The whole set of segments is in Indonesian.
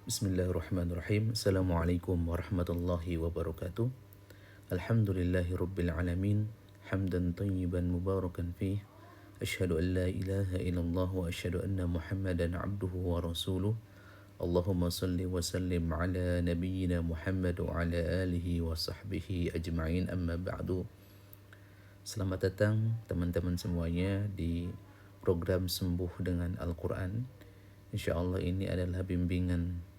Bismillahirrahmanirrahim. Assalamualaikum warahmatullahi wabarakatuh. Alhamdulillahi rabbil alamin. Hamdan tayyiban mubarakan fih. Asyhadu an la ilaha illallah wa asyhadu anna Muhammadan abduhu wa rasuluh. Allahumma salli wa sallim ala nabiyyina Muhammad wa ala alihi wa sahbihi ajma'in, amma ba'du. Selamat datang teman-teman semuanya di program Sembuh dengan Al-Quran. InsyaAllah ini adalah bimbingan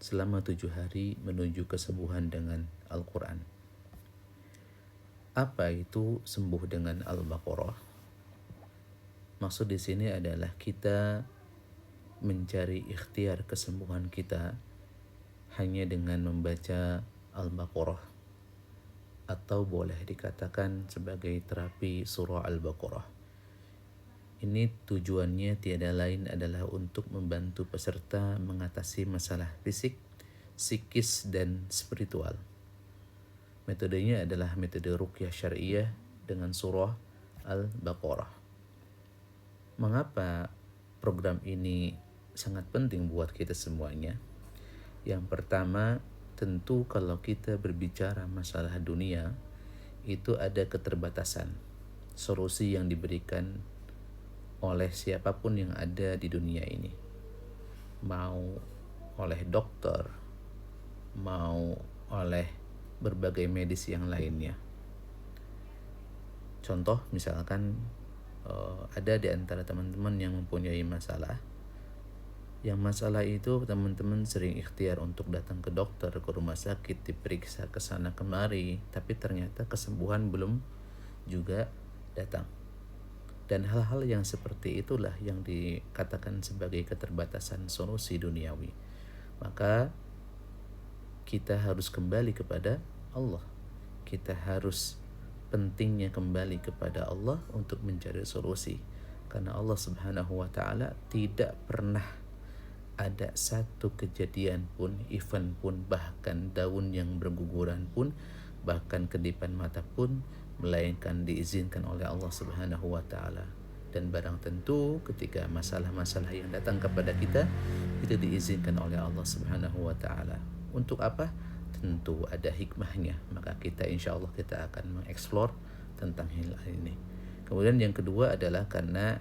selama 7 hari menuju kesembuhan dengan Al-Quran. Apa itu sembuh dengan Al-Baqarah? Maksud di sini adalah kita mencari ikhtiar kesembuhan kita hanya dengan membaca Al-Baqarah, atau boleh dikatakan sebagai terapi surah Al-Baqarah. Ini tujuannya tiada lain adalah untuk membantu peserta mengatasi masalah fisik, psikis, dan spiritual. Metodenya adalah metode ruqyah syariah dengan surah Al-Baqarah. Mengapa program ini sangat penting buat kita semuanya? Yang pertama, tentu kalau kita berbicara masalah dunia, itu ada keterbatasan solusi yang diberikan oleh siapapun yang ada di dunia ini, mau oleh dokter, mau oleh berbagai medis yang lainnya. Contoh misalkan ada di antara teman-teman yang mempunyai masalah, yang masalah itu teman-teman sering ikhtiar untuk datang ke dokter, ke rumah sakit, diperiksa ke sana kemari, tapi ternyata kesembuhan belum juga datang. Dan hal-hal yang seperti itulah yang dikatakan sebagai keterbatasan solusi duniawi. Maka kita harus kembali kepada Allah. Kita harus pentingnya kembali kepada Allah untuk mencari solusi. Karena Allah Subhanahu wa ta'ala tidak pernah ada satu kejadian pun, event pun, bahkan daun yang berguguran pun, bahkan kedipan mata pun, melainkan diizinkan oleh Allah Subhanahu wa ta'ala. Dan barang tentu ketika masalah-masalah yang datang kepada kita itu diizinkan oleh Allah Subhanahu wa ta'ala. Untuk apa? Tentu ada hikmahnya. Maka kita insya Allah kita akan mengeksplor tentang hal ini. Kemudian yang kedua adalah karena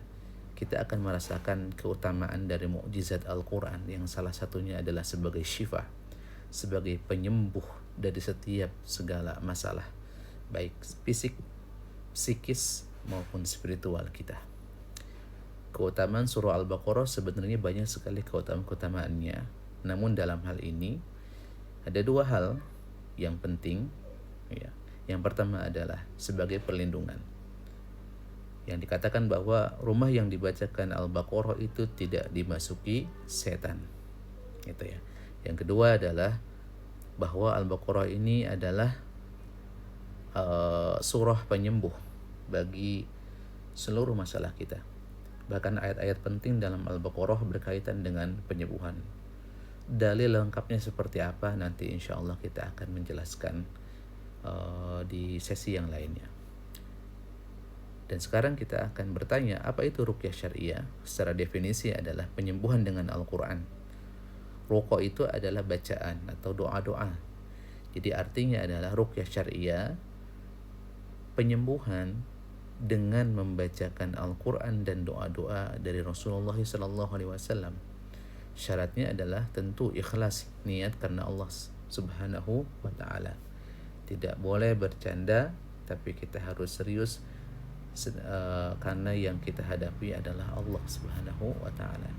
kita akan merasakan keutamaan dari mukjizat Al-Quran, yang salah satunya adalah sebagai syifa, sebagai penyembuh dari setiap segala masalah, baik fisik, psikis, maupun spiritual kita. Keutamaan surah Al-Baqarah sebenarnya banyak sekali keutamaan-keutamaannya. Namun dalam hal ini ada dua hal yang penting. Yang pertama adalah sebagai perlindungan. Yang dikatakan bahwa rumah yang dibacakan Al-Baqarah itu tidak dimasuki setan. Gitu ya. Yang kedua adalah bahwa Al-Baqarah ini adalah surah penyembuh bagi seluruh masalah kita. Bahkan ayat-ayat penting dalam Al-Baqarah berkaitan dengan penyembuhan. Dalil lengkapnya seperti apa nanti insya Allah kita akan menjelaskan di sesi yang lainnya. Dan sekarang kita akan bertanya, apa itu ruqyah syariah? Secara definisi adalah penyembuhan dengan Al-Quran. Ruqa itu adalah bacaan atau doa-doa. Jadi artinya adalah ruqyah syariah, penyembuhan dengan membacakan Al-Quran dan doa-doa dari Rasulullah SAW. Syaratnya adalah tentu ikhlas, niat karena Allah Subhanahu wa ta'ala. Tidak boleh bercanda, tapi kita harus serius karena yang kita hadapi adalah Allah Subhanahu wa ta'ala.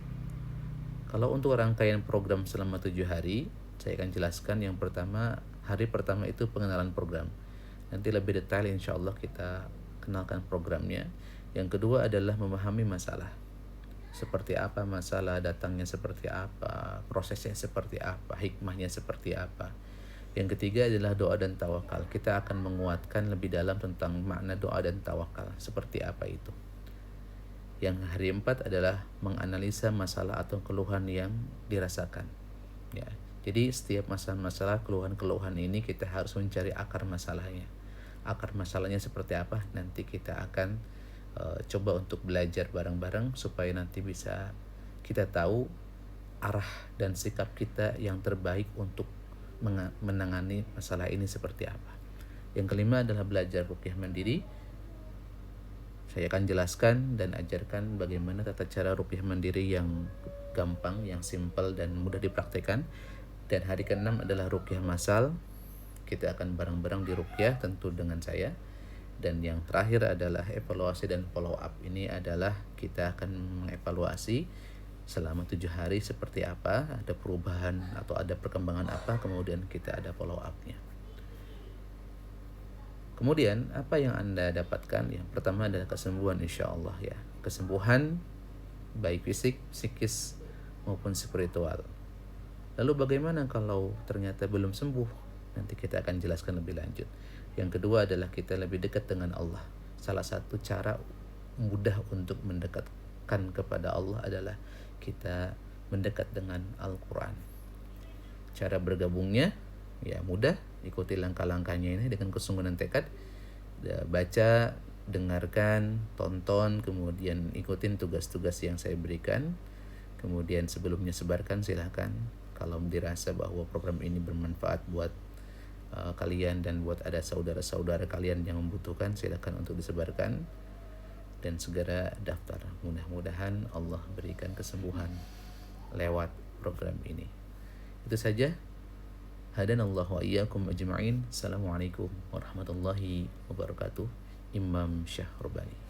Kalau untuk rangkaian program selama 7 hari, saya akan jelaskan. Yang pertama, hari pertama itu pengenalan program. Nanti lebih detail insya Allah kita kenalkan programnya. Yang kedua adalah memahami masalah. Seperti apa masalah, datangnya seperti apa, prosesnya seperti apa, hikmahnya seperti apa. Yang ketiga adalah doa dan tawakal. Kita akan menguatkan lebih dalam tentang makna doa dan tawakal, seperti apa itu. Yang hari 4 adalah menganalisa masalah atau keluhan yang dirasakan. Ya. Jadi setiap masalah-masalah, keluhan-keluhan ini kita harus mencari akar masalahnya. Akar masalahnya seperti apa? Nanti kita akan coba untuk belajar bareng-bareng supaya nanti bisa kita tahu arah dan sikap kita yang terbaik untuk menangani masalah ini seperti apa. Yang kelima adalah belajar ruqyah mandiri. Saya akan jelaskan dan ajarkan bagaimana tata cara ruqyah mandiri yang gampang, yang simpel dan mudah dipraktekkan. Dan hari ke-6 adalah ruqyah massal. Kita akan bareng-bareng di ruqyah tentu dengan saya. Dan yang terakhir adalah evaluasi dan follow up. Ini adalah kita akan mengevaluasi selama 7 hari seperti apa, ada perubahan atau ada perkembangan apa, kemudian kita ada follow up-nya. Kemudian apa yang Anda dapatkan? Yang pertama adalah kesembuhan insya Allah ya. Kesembuhan baik fisik, psikis maupun spiritual. Lalu bagaimana kalau ternyata belum sembuh? Nanti kita akan jelaskan lebih lanjut. Yang kedua adalah kita lebih dekat dengan Allah. Salah satu cara mudah untuk mendekatkan kepada Allah adalah kita mendekat dengan Al-Quran. Cara bergabungnya ya mudah, ikuti langkah-langkahnya ini dengan kesungguhan dan tekad. Baca, dengarkan, tonton, kemudian ikutin tugas-tugas yang saya berikan. Kemudian sebelumnya sebarkan, silahkan. Kalau dirasa bahwa program ini bermanfaat buat kalian dan buat ada saudara-saudara kalian yang membutuhkan, silahkan untuk disebarkan dan segera daftar. Mudah-mudahan Allah berikan kesembuhan lewat program ini. Itu saja. Hadanallahu wa iyyakum ajma'in. Assalamualaikum warahmatullahi wabarakatuh. Imam Syahrbani.